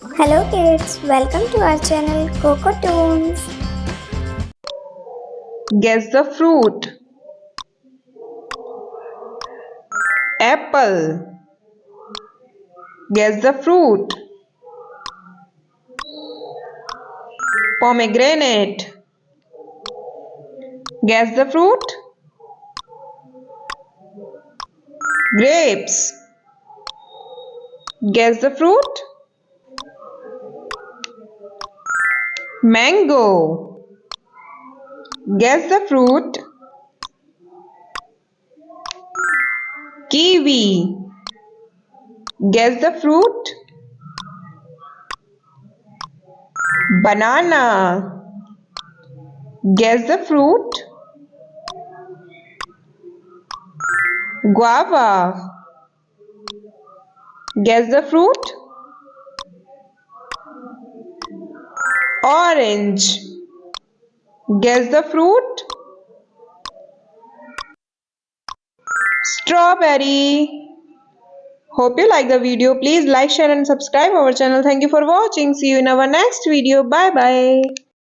Hello kids, welcome to our channel Coco Toons. Guess the fruit. Apple. Guess the fruit. Pomegranate. Guess the fruit. Grapes. Guess the fruit. Mango. Guess the fruit. Kiwi. Guess the fruit. Banana. Guess the fruit. Guava. Guess the fruit. Orange. Guess the fruit. Strawberry. Hope you like the video. Please like, share and subscribe our channel. Thank you for watching. See you in our next video. Bye bye.